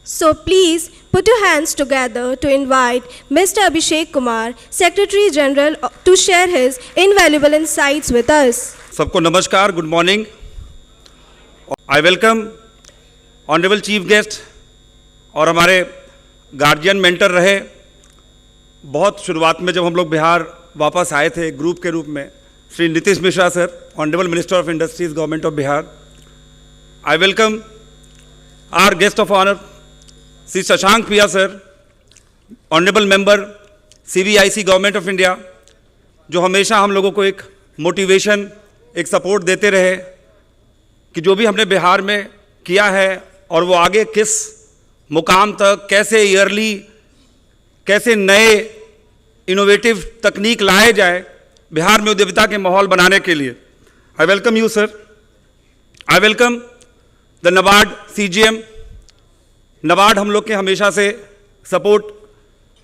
So please put your hands together to invite Mr. Abhishek Kumar, Secretary General, to share his invaluable insights with us. सबको नमस्कार, good morning. I welcome honourable chief guest और हमारे guardian mentor रहे। बहुत शुरुआत में जब हम लोग बिहार वापस आए थे ग्रुप के रूप में, Shri Nitish Mishra sir, honourable minister of industries, government of Bihar. I welcome our guest of honour Shri Shashank Piya sir, honourable member CBIC, government of India, जो हमेशा हम लोगों को एक मोटिवेशन, एक सपोर्ट देते रहे कि जो भी हमने बिहार में किया है और वो आगे किस मुकाम तक, कैसे ईयरली, कैसे नए इनोवेटिव तकनीक लाए जाए बिहार में उद्यमिता के माहौल बनाने के लिए। I welcome you sir. I welcome the NABARD CGM। NABARD हम लोग के हमेशा से सपोर्ट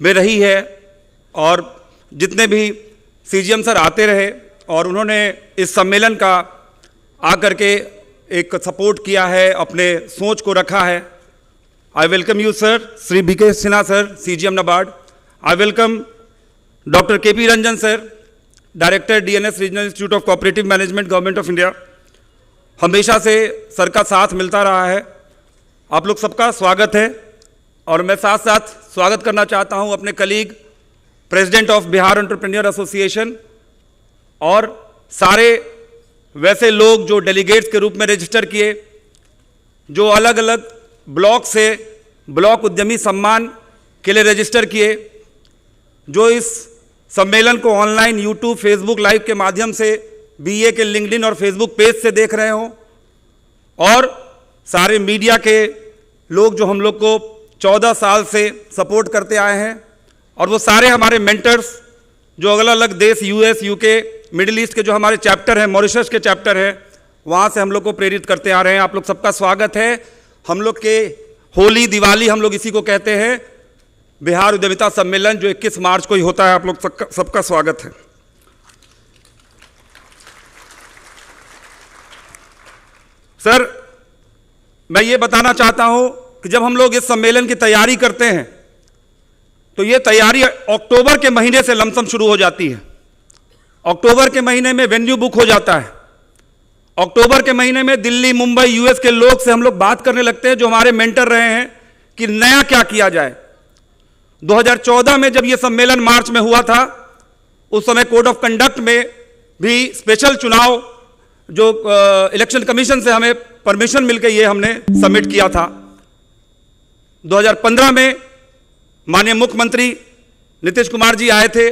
में रही है और जितने भी CGM सर आते रहे और उन्होंने इस सम्मेलन का आकर के एक सपोर्ट किया है, अपने सोच को रखा है। I welcome you sir. Shri BK Sinha sir, CGM NABARD. I welcome doctor KP Ranjan sir, director DNS regional institute of cooperative management, government of India. हमेशा से सर का साथ मिलता रहा है। आप लोग सबका स्वागत है और मैं साथ साथ स्वागत करना चाहता हूं अपने colleague president of Bihar entrepreneur association और सारे वैसे लोग जो डेलीगेट्स के रूप में रजिस्टर किए, जो अलग अलग ब्लॉक से ब्लॉक उद्यमी सम्मान के लिए रजिस्टर किए, जो इस सम्मेलन को ऑनलाइन यूट्यूब, फेसबुक लाइव के माध्यम से BA के लिंक्डइन और फेसबुक पेज से देख रहे हों, और सारे मीडिया के लोग जो हम लोग को 14 साल से सपोर्ट करते आए हैं, और वो सारे हमारे मेंटर्स जो अलग अलग देश, US, UK, मिडिल ईस्ट के जो हमारे चैप्टर हैं, मॉरिशस के चैप्टर हैं, वहाँ से हम लोग को प्रेरित करते आ रहे हैं। आप लोग सबका स्वागत है। हम लोग के होली, दिवाली, हम लोग इसी को कहते हैं, बिहार उद्यमिता सम्मेलन जो 21 मार्च को ही होता है। आप लोग सबका स्वागत है। सर, मैं ये बताना चाहता हूं कि जब हम लोग इस सम्मेलन की तैयारी करते हैं तो ये तैयारी अक्टूबर के महीने से लमसम शुरू हो जाती है। अक्टूबर के महीने में वेन्यू बुक हो जाता है। अक्टूबर के महीने में दिल्ली, मुंबई, US के लोग से हम लोग बात करने लगते हैं, जो हमारे मेंटर रहे हैं, कि नया क्या किया जाए। 2014 में जब ये सम्मेलन मार्च में हुआ था, उस समय कोड ऑफ कंडक्ट में भी स्पेशल चुनाव, जो इलेक्शन कमीशन से हमें परमिशन मिल गई, ये हमने सबमिट किया था। 2015 में माननीय मुख्यमंत्री नीतीश कुमार जी आए थे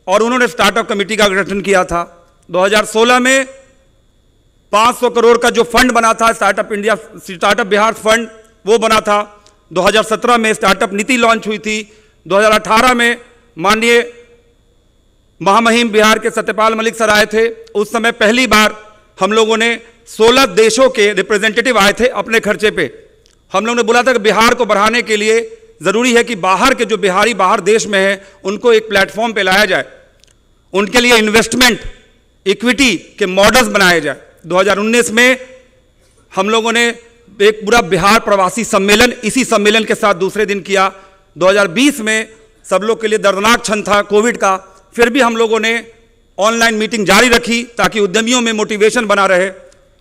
और उन्होंने स्टार्टअप कमेटी का गठन किया था। 2016 में 500 करोड़ का जो फंड बना था, स्टार्टअप बिहार फंड, वो बना था। 2017 में स्टार्टअप नीति लॉन्च हुई थी। 2018 में माननीय महामहिम बिहार के सत्यपाल मलिक सर आए थे। उस समय पहली बार हम लोगों ने 16 देशों के रिप्रेजेंटेटिव आए थे अपने खर्चे पे। हम लोगों ने बोला था कि बिहार को बढ़ाने के लिए ज़रूरी है कि बाहर के जो बिहारी बाहर देश में हैं, उनको एक प्लेटफॉर्म पे लाया जाए, उनके लिए इन्वेस्टमेंट, इक्विटी के मॉडल्स बनाए जाए। 2019 में हम लोगों ने एक पूरा बिहार प्रवासी सम्मेलन इसी सम्मेलन के साथ दूसरे दिन किया। 2020 में सब लोग के लिए दर्दनाक क्षण था कोविड का, फिर भी हम लोगों ने ऑनलाइन मीटिंग जारी रखी ताकि उद्यमियों में मोटिवेशन बना रहे,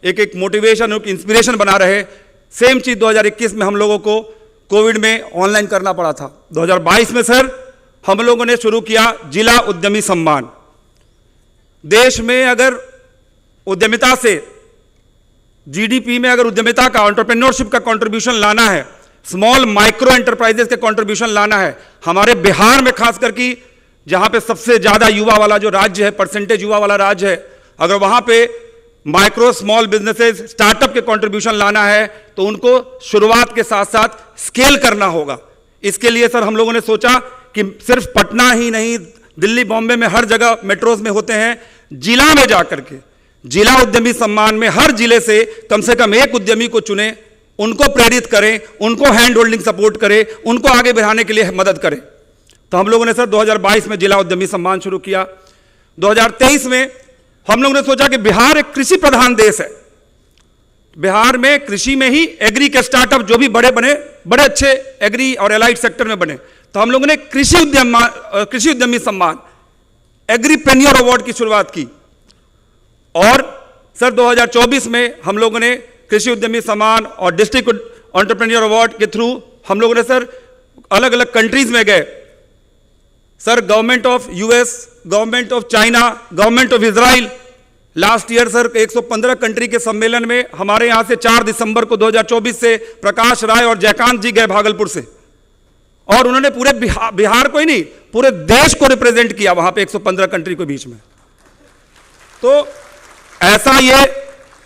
एक मोटिवेशन, एक इंस्पिरेशन बना रहे। सेम चीज़ 2021 में हम लोगों को कोविड में ऑनलाइन करना पड़ा था। 2022 में सर हम लोगों ने शुरू किया जिला उद्यमी सम्मान। देश में अगर उद्यमिता से GDP में अगर उद्यमिता का, एंटरप्रेन्योरशिप का कंट्रीब्यूशन लाना है, स्मॉल माइक्रो एंटरप्राइजेस के कंट्रीब्यूशन लाना है, हमारे बिहार में खास करके जहां पे सबसे ज्यादा युवा वाला जो राज्य है, परसेंटेज युवा वाला राज्य है, अगर वहां पे माइक्रो स्मॉल बिजनेसेस, स्टार्टअप के कंट्रीब्यूशन लाना है तो उनको शुरुआत के साथ साथ स्केल करना होगा। इसके लिए सर हम लोगों ने सोचा कि सिर्फ पटना ही नहीं, दिल्ली, बॉम्बे में हर जगह मेट्रोज में होते हैं, जिला में जाकर के जिला उद्यमी सम्मान में हर जिले से कम एक उद्यमी को चुने, उनको प्रेरित करें, उनको हैंड होल्डिंग सपोर्ट करें, उनको आगे बढ़ाने के लिए मदद करें। तो हम लोगों ने सर 2022 में जिला उद्यमी सम्मान शुरू किया। 2023 में हम लोगों ने सोचा कि बिहार एक कृषि प्रधान देश है, बिहार में कृषि में ही एग्री के स्टार्टअप जो भी बड़े बड़े अच्छे एग्री और एलाइड सेक्टर में बने। तो हम लोगों ने कृषि उद्यमी सम्मान एग्रीप्रेन्योर अवार्ड की शुरुआत की। और सर 2024 में हम लोगों ने कृषि उद्यमी सम्मान और डिस्ट्रिक्ट एंटरप्रेन्योर अवार्ड के थ्रू हम लोगों ने सर अलग अलग कंट्रीज में गए। Sir government of US, government of China, government of Israel, last year sir 115 country के सम्मेलन में हमारे यहां से 4 दिसंबर को 2024 से प्रकाश राय और जयकांत जी गए भागलपुर से, और उन्होंने पूरे बिहार को ही नहीं पूरे देश को रिप्रेजेंट किया वहां पे 115 कंट्री के बीच में। तो ऐसा ये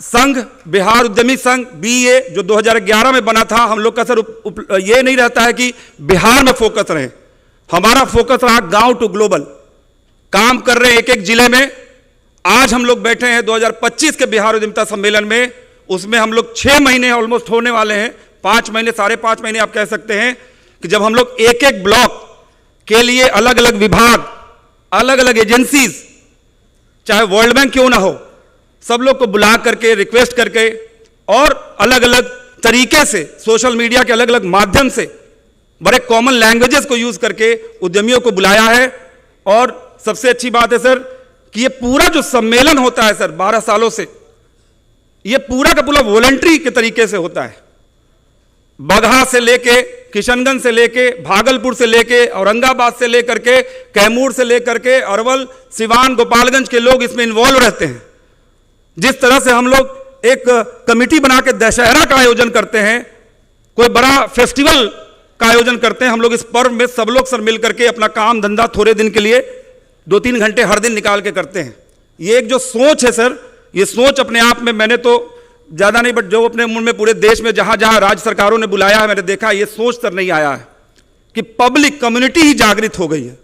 संघ, बिहार उद्यमी संघ BEA जो 2011 में बना था, हम लोग का सर ये नहीं रहता है कि बिहार में फोकस रहे, हमारा फोकस रहा गांव टू ग्लोबल। काम कर रहे हैं एक एक जिले में। आज हम लोग बैठे हैं 2025 के बिहार उद्यमिता सम्मेलन में, उसमें हम लोग 6 महीने ऑलमोस्ट होने वाले हैं, 5 महीने 5.5 महीने आप कह सकते हैं, कि जब हम लोग एक एक ब्लॉक के लिए अलग अलग विभाग, अलग अलग एजेंसीज, चाहे वर्ल्ड बैंक क्यों ना हो, सब लोग को बुला करके रिक्वेस्ट करके और अलग अलग तरीके से सोशल मीडिया के अलग अलग माध्यम से बड़े कॉमन लैंग्वेजेस को यूज करके उद्यमियों को बुलाया है। और सबसे अच्छी बात है सर कि ये पूरा जो सम्मेलन होता है सर 12 सालों से, ये पूरा का पूरा वॉलंटरी के तरीके से होता है। बगहा से लेके, किशनगंज से लेके, भागलपुर से लेके, औरंगाबाद से लेकर के, कैमूर से लेकर के, अरवल, सिवान, गोपालगंज के लोग इसमें इन्वॉल्व रहते हैं। जिस तरह से हम लोग एक कमिटी बना के दशहरा का आयोजन करते हैं, कोई बड़ा फेस्टिवल का आयोजन करते हैं, हम लोग इस पर्व में सब लोग सर मिल करके अपना काम धंधा थोड़े दिन के लिए 2-3 घंटे हर दिन निकाल के करते हैं। ये एक जो सोच है सर, ये सोच अपने आप में, मैंने तो ज़्यादा नहीं बट जो अपने मन में पूरे देश में जहाँ जहाँ राज्य सरकारों ने बुलाया है मैंने देखा, ये सोच सर नहीं आया है कि पब्लिक कम्युनिटी ही जागृत हो गई है।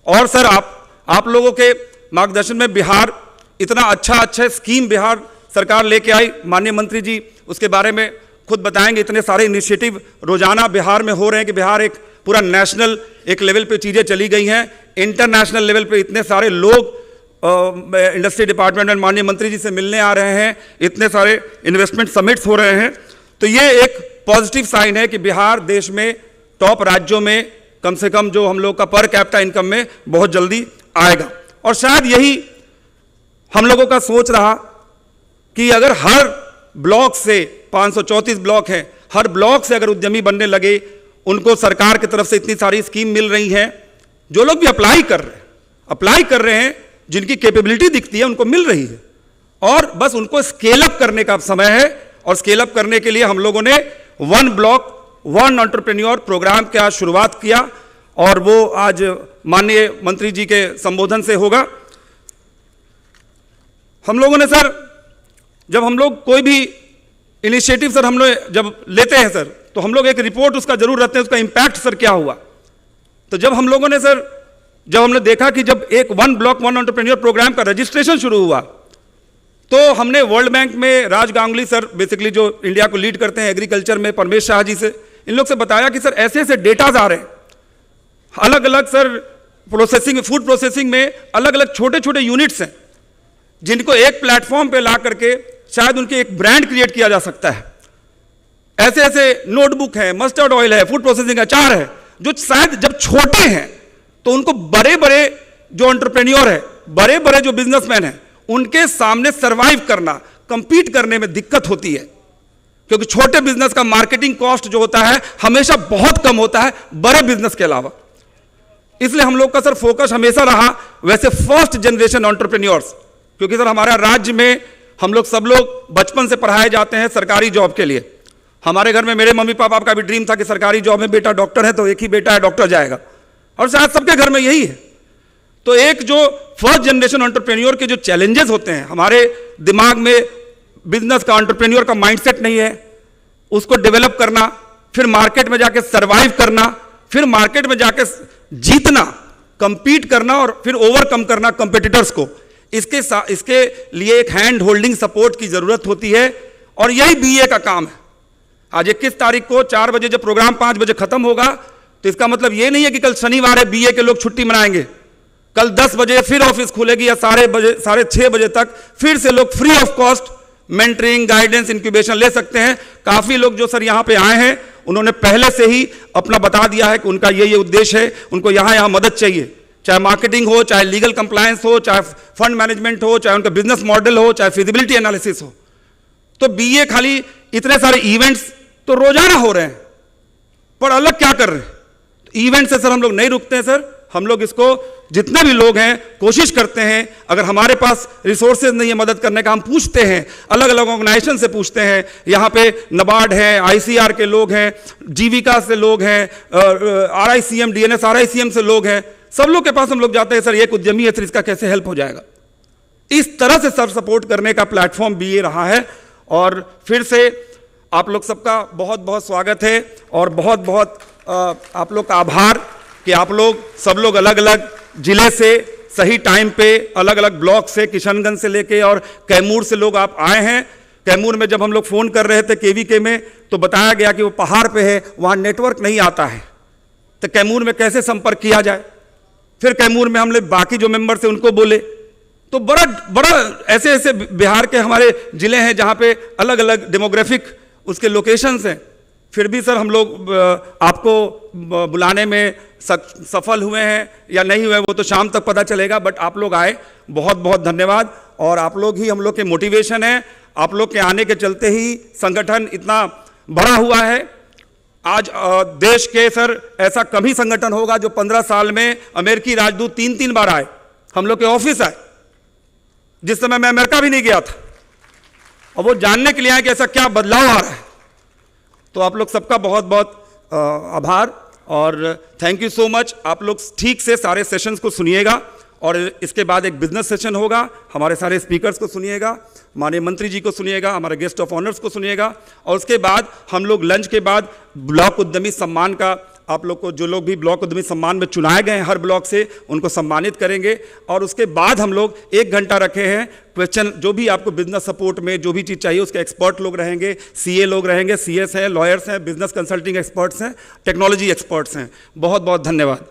और सर आप लोगों के मार्गदर्शन में बिहार इतना अच्छा स्कीम बिहार सरकार लेके आई, माननीय मंत्री जी उसके बारे में खुद बताएंगे। इतने सारे इनिशिएटिव रोजाना बिहार में हो रहे हैं कि बिहार एक पूरा नेशनल एक लेवल पे चीज़ें चली गई हैं, इंटरनेशनल लेवल पे इतने सारे लोग इंडस्ट्री डिपार्टमेंट में माननीय मंत्री जी से मिलने आ रहे हैं, इतने सारे इन्वेस्टमेंट समिट्स हो रहे हैं। तो ये एक पॉजिटिव साइन है कि बिहार देश में टॉप राज्यों में कम से कम जो हम लोग का पर कैपिटा इनकम में बहुत जल्दी आएगा। और शायद यही हम लोगों का सोच रहा कि अगर हर ब्लॉक से 534 ब्लॉक हैं, हर ब्लॉक से अगर उद्यमी बनने लगे, उनको सरकार की तरफ से इतनी सारी स्कीम मिल रही हैं, जो लोग भी अप्लाई कर रहे हैं जिनकी कैपेबिलिटी दिखती है उनको मिल रही है, और बस उनको स्केल अप करने का समय है। और स्केल अप करने के लिए हम लोगों ने 1 ब्लॉक 1 एंटरप्रेन्योर प्रोग्राम की आज शुरुआत किया, और वो आज माननीय मंत्री जी के संबोधन से होगा। हम लोगों ने सर जब हम लोग कोई भी इनिशिएटिव सर हम लोग जब लेते हैं सर, तो हम लोग एक रिपोर्ट उसका जरूर रखते हैं, उसका इंपैक्ट सर क्या हुआ। तो जब हम लोगों ने सर जब हमने देखा कि जब एक 1 ब्लॉक 1 एंटरप्रेन्योर प्रोग्राम का रजिस्ट्रेशन शुरू हुआ, तो हमने वर्ल्ड बैंक में राज गांगुली सर बेसिकली जो इंडिया को लीड करते हैं एग्रीकल्चर में, परमेश शाह जी से, इन लोग से बताया कि सर ऐसे ऐसे डेटाज आ रहे हैं, अलग अलग सर प्रोसेसिंग, फूड प्रोसेसिंग में अलग अलग छोटे छोटे यूनिट्स हैं जिनको एक प्लेटफॉर्म पे ला करके शायद उनके एक ब्रांड क्रिएट किया जा सकता है। ऐसे ऐसे नोटबुक है, मस्टर्ड ऑयल है, फूड प्रोसेसिंग अचार है, जो शायद जब छोटे हैं तो उनको बड़े बड़े जो एंटरप्रेन्योर है, बड़े बड़े जो बिजनेसमैन हैं, उनके सामने सरवाइव करना, कंपीट करने में दिक्कत होती है, क्योंकि छोटे बिजनेस का मार्केटिंग कॉस्ट जो होता है हमेशा बहुत कम होता है बड़े बिजनेस के अलावा। इसलिए हम लोग का सर फोकस हमेशा रहा वैसे फर्स्ट जनरेशन एंटरप्रेन्योर्स, क्योंकि सर हमारा राज्य में हम लोग सब लोग बचपन से पढ़ाए जाते हैं सरकारी जॉब के लिए। हमारे घर में मेरे मम्मी पापा का भी ड्रीम था कि सरकारी जॉब में बेटा डॉक्टर है तो एक ही बेटा है डॉक्टर जाएगा, और शायद सबके घर में यही है। तो एक जो फर्स्ट जनरेशन एंटरप्रेन्योर के जो चैलेंजेस होते हैं, हमारे दिमाग में बिजनेस का एंटरप्रेन्योर का माइंडसेट नहीं है, उसको डेवलप करना, फिर मार्केट में जाके सरवाइव करना, फिर मार्केट में जाके जीतना, कंपीट करना और फिर ओवरकम करना कंपेटिटर्स को, इसके लिए एक हैंड होल्डिंग सपोर्ट की जरूरत होती है, और यही बीए का काम है। आज 21 तारीख को 4 बजे जब प्रोग्राम 5 बजे खत्म होगा, तो इसका मतलब यह नहीं है कि कल शनिवार है बीए के लोग छुट्टी मनाएंगे, कल 10 बजे फिर ऑफिस खुलेगी या 6:30 बजे तक फिर से लोग free of cost mentoring, guidance, incubation ले सकते हैं। काफी लोग जो सर यहां पे आए हैं उन्होंने पहले से ही अपना बता दिया है कि उनका ये उद्देश्य है, उनको यहाँ मदद चाहिए, चाहे मार्केटिंग हो, चाहे लीगल कंप्लायंस हो, चाहे फंड मैनेजमेंट हो, चाहे उनका बिजनेस मॉडल हो, चाहे फिजिबिलिटी एनालिसिस हो। तो बीए खाली इतने सारे इवेंट्स तो रोजाना हो रहे हैं, पर अलग क्या कर रहे हैं? इवेंट से सर हम लोग नहीं रुकते हैं सर, हम लोग इसको जितने भी लोग हैं कोशिश करते हैं, अगर हमारे पास रिसोर्सेज नहीं है मदद करने का, हम पूछते हैं, अलग अलग ऑर्गेनाइजेशन से पूछते हैं, यहाँ पे नबार्ड है, आईसीआर के लोग हैं, जीविका से लोग हैं, आरआईसीएम, डीएनएस आरआईसीएम से लोग हैं, सब लोग के पास हम लोग जाते हैं, सर एक उद्यमी है, सर इसका कैसे हेल्प हो जाएगा। इस तरह से सर सपोर्ट करने का प्लेटफॉर्म बीए रहा है। और फिर से आप लोग सबका बहुत बहुत स्वागत है और बहुत बहुत आप लोग का आभार कि आप लोग सब लोग अलग अलग जिले से सही टाइम पे, अलग अलग ब्लॉक से, किशनगंज से लेके और कैमूर से लोग आप आए हैं। कैमूर में जब हम लोग फ़ोन कर रहे थे केवीके में तो बताया गया कि वो पहाड़ पे है, वहाँ नेटवर्क नहीं आता है, तो कैमूर में कैसे संपर्क किया जाए। फिर कैमूर में हमने बाकी जो मेंबर थे उनको बोले, तो बड़ा बड़ा ऐसे ऐसे बिहार के हमारे ज़िले हैं जहाँ पे अलग अलग डेमोग्राफिक उसके लोकेशंस हैं। फिर भी सर हम लोग आपको बुलाने में सफल हुए हैं या नहीं हुए वो तो शाम तक पता चलेगा, बट आप लोग आए, बहुत बहुत धन्यवाद। और आप लोग ही हम लोग के मोटिवेशन है, आप लोग के आने के चलते ही संगठन इतना बड़ा हुआ है। आज देश के सर ऐसा कम ही संगठन होगा जो 15 साल में अमेरिकी राजदूत 3-3 बार आए, हम लोग के ऑफिस आए, जिस समय मैं अमेरिका भी नहीं गया था, और वो जानने के लिए आए कि ऐसा क्या बदलाव आ रहा है। तो आप लोग सबका बहुत बहुत आभार और थैंक यू सो मच। आप लोग ठीक से सारे सेशंस को सुनिएगा और इसके बाद एक बिजनेस सेशन होगा, हमारे सारे स्पीकर्स को सुनिएगा, माननीय मंत्री जी को सुनिएगा, हमारे गेस्ट ऑफ ऑनर्स को सुनिएगा, और उसके बाद हम लोग लंच के बाद ब्लॉक उद्यमी सम्मान का, आप लोग को जो लोग भी ब्लॉक उद्यमी सम्मान में चुनाए गए हैं हर ब्लॉक से, उनको सम्मानित करेंगे। और उसके बाद हम लोग 1 घंटा रखे हैं क्वेश्चन, जो भी आपको बिजनेस सपोर्ट में जो भी चीज़ चाहिए उसके एक्सपर्ट लोग रहेंगे, सीए लोग रहेंगे, सीएस हैं, लॉयर्स हैं, बिजनेस कंसल्टिंग एक्सपर्ट्स हैं, टेक्नोलॉजी एक्सपर्ट्स हैं। बहुत बहुत धन्यवाद।